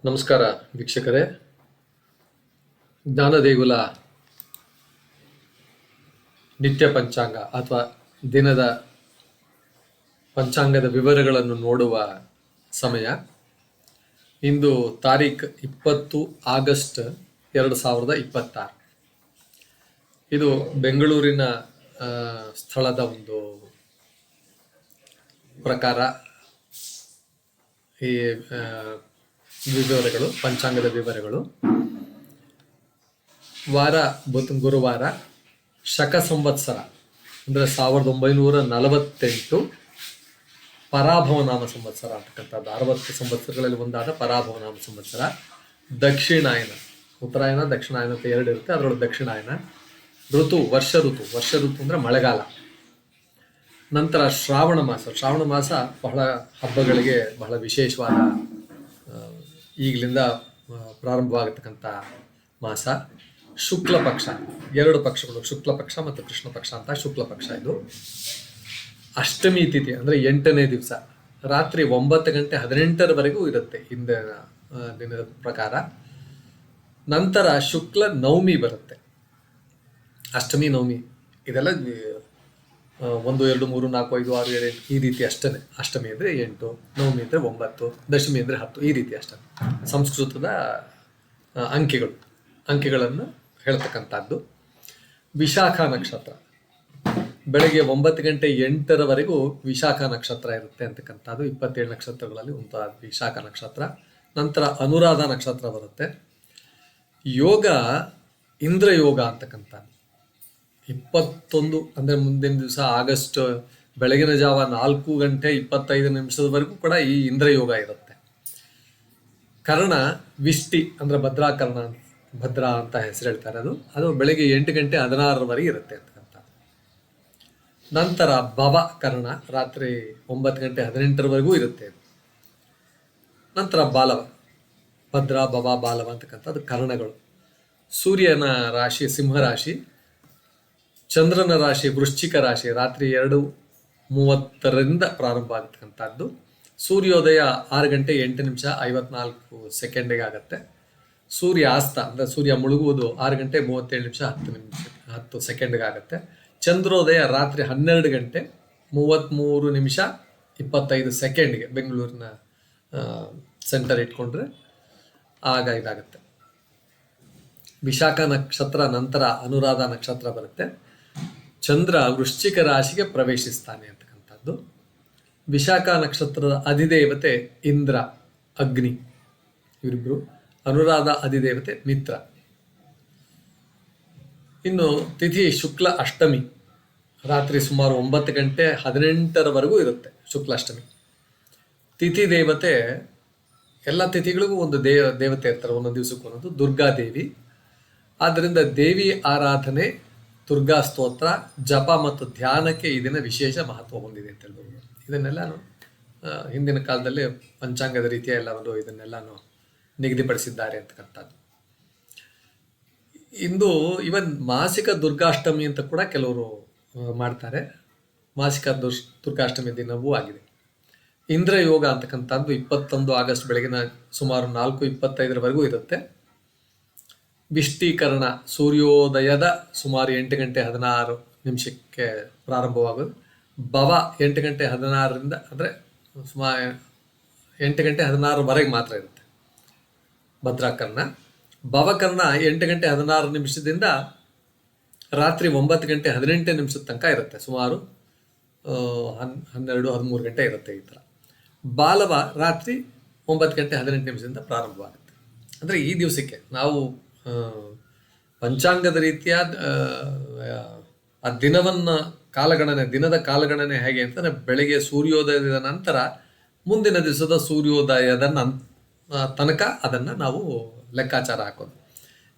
ನಮಸ್ಕಾರ ವೀಕ್ಷಕರೇ. ಜ್ಞಾನದೇಗುಲ ನಿತ್ಯ ಪಂಚಾಂಗ ಅಥವಾ ದಿನದ ಪಂಚಾಂಗದ ವಿವರಗಳನ್ನು ನೋಡುವ ಸಮಯ. ಇಂದು ತಾರೀಖು 20 ಆಗಸ್ಟ್ 2026. ಇದು ಬೆಂಗಳೂರಿನ ಸ್ಥಳದ ಒಂದು ಪ್ರಕಾರ ಈ ವಿವರಗಳು, ಪಂಚಾಂಗದ ವಿವರಗಳು. ವಾರ ಗುರುವಾರ, ಶಕ ಸಂವತ್ಸರ ಅಂದರೆ 1948 ಪರಾಭವನಾಮ ಸಂವತ್ಸರ ಅಂತಕ್ಕಂಥದ್ದು. 60 ಸಂವತ್ಸರಗಳಲ್ಲಿ ಒಂದಾದ ಪರಾಭವನಾಮ ಸಂವತ್ಸರ. ದಕ್ಷಿಣಾಯನ, ಉತ್ತರಾಯಣ ದಕ್ಷಿಣಾಯನ ಅಂತ ಎರಡು ಇರುತ್ತೆ, ಅದರೊಳಗೆ ದಕ್ಷಿಣಾಯನ. ಋತು ವರ್ಷ ಋತು ಅಂದರೆ ಮಳೆಗಾಲ. ನಂತರ ಶ್ರಾವಣ ಮಾಸ ಬಹಳ ಹಬ್ಬಗಳಿಗೆ ಬಹಳ ವಿಶೇಷವಾದ, ಈಗಲಿಂದ ಪ್ರಾರಂಭವಾಗತಕ್ಕಂಥ ಮಾಸ. ಶುಕ್ಲ ಪಕ್ಷ, ಎರಡು ಪಕ್ಷಗಳು, ಶುಕ್ಲ ಪಕ್ಷ ಮತ್ತು ಕೃಷ್ಣ ಪಕ್ಷ ಅಂತ. ಶುಕ್ಲ ಪಕ್ಷ ಇದು. ಅಷ್ಟಮಿ ತಿಥಿ ಅಂದರೆ 8ನೇ ದಿವಸ, ರಾತ್ರಿ 9:18 ಇರುತ್ತೆ ಹಿಂದಿನ ದಿನದ ಪ್ರಕಾರ. ನಂತರ ಶುಕ್ಲ ನವಮಿ ಬರುತ್ತೆ. ಅಷ್ಟಮಿ ನವಮಿ ಇದೆಲ್ಲ 1, 2, 3, 4, 5, 6, 7, 8 ಈ ರೀತಿ ಅಷ್ಟೇ. ಅಷ್ಟಮಿ ಅಂದರೆ 8, ನವಮಿ ಅಂದರೆ 9, ದಶಮಿ ಅಂದರೆ 10 ಈ ರೀತಿ ಅಷ್ಟೇ. ಸಂಸ್ಕೃತದ ಅಂಕೆಗಳನ್ನು ಹೇಳ್ತಕ್ಕಂಥದ್ದು. ವಿಶಾಖ ನಕ್ಷತ್ರ ಬೆಳಗ್ಗೆ 9:08 ವಿಶಾಖ ನಕ್ಷತ್ರ ಇರುತ್ತೆ ಅಂತಕ್ಕಂಥದ್ದು. 27 ನಕ್ಷತ್ರಗಳಲ್ಲಿ ಒಂದು ವಿಶಾಖ ನಕ್ಷತ್ರ. ನಂತರ ಅನುರಾಧ ನಕ್ಷತ್ರ ಬರುತ್ತೆ. ಯೋಗ ಇಂದ್ರ ಯೋಗ ಅಂತಕ್ಕಂಥದ್ದು 21 ಅಂದರೆ ಮುಂದಿನ ದಿವಸ ಆಗಸ್ಟ್ ಬೆಳಗಿನ ಜಾವ 4:25 ಕೂಡ ಈ ಇಂದ್ರ ಯೋಗ ಇರುತ್ತೆ. ಕರ್ಣ ವಿಷ್ಟಿ ಅಂದರೆ ಭದ್ರಾ ಅಂತ ಹೆಸರು ಹೇಳ್ತಾರೆ. ಅದು ಬೆಳಗ್ಗೆ 8:16 ಇರುತ್ತೆ ಅಂತಕ್ಕಂಥ. ನಂತರ ಭವ ಕರ್ಣ ರಾತ್ರಿ 9:18 ಇರುತ್ತೆ. ನಂತರ ಬಾಲವ, ಭದ್ರಾ, ಭವ, ಬಾಲವ ಅಂತಕ್ಕಂಥದ್ದು ಕರ್ಣಗಳು. ಸೂರ್ಯನ ರಾಶಿ ಸಿಂಹರಾಶಿ, ಚಂದ್ರನ ರಾಶಿ ವೃಶ್ಚಿಕ ರಾಶಿ. ರಾತ್ರಿ 2:30 ಪ್ರಾರಂಭ ಆಗತಕ್ಕಂಥದ್ದು. ಸೂರ್ಯೋದಯ 6:08:54 ಆಗುತ್ತೆ. ಸೂರ್ಯಾಸ್ತ ಅಂದರೆ ಸೂರ್ಯ ಮುಳುಗುವುದು 6:37 ಆಗುತ್ತೆ. ಚಂದ್ರೋದಯ ರಾತ್ರಿ 12:33:25 ಬೆಂಗಳೂರಿನ ಸೆಂಟರ್ ಇಟ್ಕೊಂಡ್ರೆ ಆಗ ಇದಾಗುತ್ತೆ. ವಿಶಾಖ ನಕ್ಷತ್ರ ನಂತರ ಅನುರಾಧ ನಕ್ಷತ್ರ ಬರುತ್ತೆ. ಚಂದ್ರ ವೃಶ್ಚಿಕ ರಾಶಿಗೆ ಪ್ರವೇಶಿಸ್ತಾನೆ ಅಂತಕ್ಕಂಥದ್ದು. ವಿಶಾಖ ನಕ್ಷತ್ರದ ಅಧಿದೇವತೆ ಇಂದ್ರ, ಅಗ್ನಿ ಇವರಿಬ್ರು. ಅನುರಾಧ ಅಧಿದೇವತೆ ಮಿತ್ರ. ಇನ್ನು ತಿಥಿ ಶುಕ್ಲ ಅಷ್ಟಮಿ, ರಾತ್ರಿ ಸುಮಾರು 9:18 ಇರುತ್ತೆ ಶುಕ್ಲಾಷ್ಟಮಿ. ತಿಥಿ ದೇವತೆ, ಎಲ್ಲ ತಿಥಿಗಳಿಗೂ ಒಂದು ದೇವತೆ ಇರ್ತಾರೆ, ಒಂದೊಂದು ದಿವಸಕ್ಕೂ ಒಂದೊಂದು. ದುರ್ಗಾದೇವಿ. ಆದ್ದರಿಂದ ದೇವಿ ಆರಾಧನೆ, ದುರ್ಗಾ ಸ್ತೋತ್ರ, ಜಪ ಮತ್ತು ಧ್ಯಾನಕ್ಕೆ ಈ ದಿನ ವಿಶೇಷ ಮಹತ್ವ ಹೊಂದಿದೆ ಅಂತ ಹೇಳ್ಬೋದು. ಇದನ್ನೆಲ್ಲಾನು ಹಿಂದಿನ ಕಾಲದಲ್ಲಿ ಪಂಚಾಂಗದ ರೀತಿಯ ಎಲ್ಲವನ್ನು ಇದನ್ನೆಲ್ಲಾನು ನಿಗದಿಪಡಿಸಿದ್ದಾರೆ ಅಂತಕ್ಕಂಥದ್ದು. ಇಂದು ಇವನ್ ಮಾಸಿಕ ದುರ್ಗಾಷ್ಟಮಿ ಅಂತ ಕೂಡ ಕೆಲವರು ಮಾಡ್ತಾರೆ. ಮಾಸಿಕ ದುರ್ಗಾಷ್ಟಮಿ ದಿನವೂ ಆಗಿದೆ. ಇಂದ್ರ ಯೋಗ ಅಂತಕ್ಕಂಥದ್ದು 21 ಆಗಸ್ಟ್ ಬೆಳಗಿನ ಸುಮಾರು 4:25 ಇರುತ್ತೆ. ವಿಷ್ಟೀಕರಣ ಸೂರ್ಯೋದಯದ ಸುಮಾರು 8:16 ಪ್ರಾರಂಭವಾಗೋದು. ಭವ 8:16 ಅಂದರೆ ಸುಮಾರು 8:16 ಮಾತ್ರ ಇರುತ್ತೆ ಭದ್ರಾಕರ್ಣ. ಭವಕರ್ಣ 8:16 ರಾತ್ರಿ 9:18 ತನಕ ಇರುತ್ತೆ. ಸುಮಾರು 12-13 ಗಂಟೆ ಇರುತ್ತೆ ಈ ಥರ. ಬಾಲವ ರಾತ್ರಿ 9:18 ಪ್ರಾರಂಭವಾಗುತ್ತೆ. ಅಂದರೆ ಈ ದಿವಸಕ್ಕೆ ನಾವು ಪಂಚಾಂಗದ ರೀತಿಯ ಆ ದಿನದ ಕಾಲಗಣನೆ ಹೇಗೆ ಅಂತಂದರೆ ಬೆಳಗ್ಗೆ ಸೂರ್ಯೋದಯದ ನಂತರ ಮುಂದಿನ ದಿವಸದ ಸೂರ್ಯೋದಯದ ತನಕ ಅದನ್ನು ನಾವು ಲೆಕ್ಕಾಚಾರ ಹಾಕೋದು.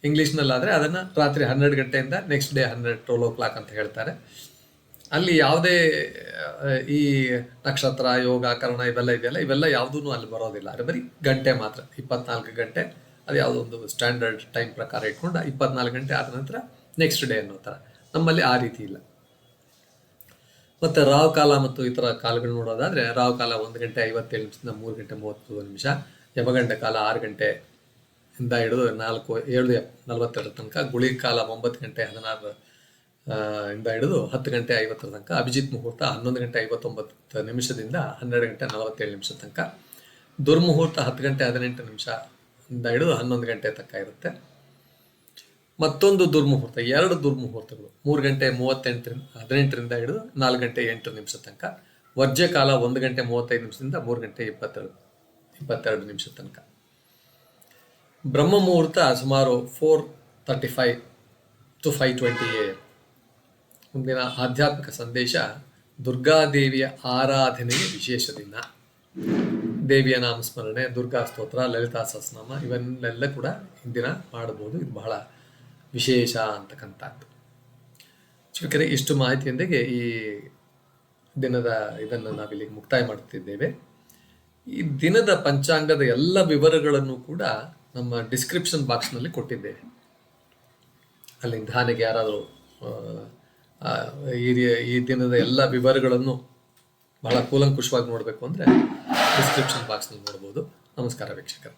ಇಂಗ್ಲೀಷ್ನಲ್ಲಾದರೆ ಅದನ್ನು ರಾತ್ರಿ 12 ಗಂಟೆಯಿಂದ ನೆಕ್ಸ್ಟ್ ಡೇ 12 o'clock ಅಂತ ಹೇಳ್ತಾರೆ. ಅಲ್ಲಿ ಯಾವುದೇ ಈ ನಕ್ಷತ್ರ, ಯೋಗ, ಕರ್ಣ ಇವೆಲ್ಲ ಯಾವುದೂ ಅಲ್ಲಿ ಬರೋದಿಲ್ಲ. ಅದು ಬರೀ ಗಂಟೆ ಮಾತ್ರ, 24 ಗಂಟೆ. ಅದು ಯಾವುದೋ ಒಂದು ಸ್ಟ್ಯಾಂಡರ್ಡ್ ಟೈಮ್ ಪ್ರಕಾರ ಇಟ್ಕೊಂಡು 24 ಗಂಟೆ ಆದ ನಂತರ ನೆಕ್ಸ್ಟ್ ಡೇ ಅನ್ನೋ ಥರ. ನಮ್ಮಲ್ಲಿ ಆ ರೀತಿ ಇಲ್ಲ. ಮತ್ತು ರಾವ್ ಕಾಲ ಮತ್ತು ಈ ಥರ ಕಾಲಗಳು ನೋಡೋದಾದರೆ ರಾವ್ ಕಾಲ 1:57 3:31, ಯಮಗಂಡ ಕಾಲ 6 ಗಂಟೆಯಿಂದ ಹಿಡಿದು 7:42 ತನಕ, ಗುಳಿ ಕಾಲ 9 ಗಂಟೆ 16 ಇಂದ ಹಿಡಿದು 10 ಗಂಟೆ 50 ತನಕ, ಅಭಿಜಿತ್ ಮುಹೂರ್ತ 11 ಗಂಟೆ 59 ನಿಮಿಷದಿಂದ 12 ಗಂಟೆ 47 ನಿಮಿಷ ತನಕ, ದುರ್ಮುಹೂರ್ತ 10 ಗಂಟೆ 18 ನಿಮಿಷದಿಂದ ಹಿಡಿದು 11 ಗಂಟೆ ತನಕ ಇರುತ್ತೆ. ಮತ್ತೊಂದು ದುರ್ಮುಹೂರ್ತ, 2 ದುರ್ಮುಹೂರ್ತಗಳು 3 ಗಂಟೆ 18ರಿಂದ ಹಿಡಿದು 4 ಗಂಟೆ 8 ನಿಮಿಷ ತನಕ, ವರ್ಜ್ಯ ಕಾಲ 1 ಗಂಟೆ 35 ನಿಮಿಷದಿಂದ 3 ಗಂಟೆ 22 ನಿಮಿಷ ತನಕ. ಬ್ರಹ್ಮ ಮುಹೂರ್ತ ಸುಮಾರು 4:35 to 5:20 AM. ಮುಂದಿನ ಆಧ್ಯಾತ್ಮಿಕ ಸಂದೇಶ, ದುರ್ಗಾದೇವಿಯ ಆರಾಧನೆಗೆ ವಿಶೇಷ ದಿನ. ದೇವಿಯ ನಾಮಸ್ಮರಣೆ, ದುರ್ಗಾ ಸ್ತೋತ್ರ, ಲಲಿತಾ ಸಹಸ್ರನಾಮ ಇವನ್ನೆಲ್ಲ ಕೂಡ ಇಂದಿನ ಮಾಡಬಹುದು. ಇದು ಬಹಳ ವಿಶೇಷ ಅಂತಕ್ಕಂಥದ್ದು. ಶಿಕ್ಷಕರೇ, ಇಷ್ಟು ಮಾಹಿತಿಯೊಂದಿಗೆ ಈ ದಿನದ ಇದನ್ನು ನಾವಿಲ್ಲಿ ಮುಕ್ತಾಯ ಮಾಡುತ್ತಿದ್ದೇವೆ. ಈ ದಿನದ ಪಂಚಾಂಗದ ಎಲ್ಲ ವಿವರಗಳನ್ನು ಕೂಡ ನಮ್ಮ ಡಿಸ್ಕ್ರಿಪ್ಷನ್ ಬಾಕ್ಸ್ನಲ್ಲಿ ಕೊಟ್ಟಿದ್ದೇವೆ. ಅಲ್ಲಿ ಧ್ಯಾನಿಗೆ ಯಾರಾದರೂ ಈ ದಿನದ ಎಲ್ಲ ವಿವರಗಳನ್ನು ಬಹಳ ಕೂಲಂಕುಷವಾಗಿ ನೋಡಬೇಕು ಅಂದರೆ ಡಿಸ್ಕ್ರಿಪ್ಷನ್ ಬಾಕ್ಸ್ನಲ್ಲಿ ನೋಡ್ಬೋದು. ನಮಸ್ಕಾರ ವೀಕ್ಷಕರು.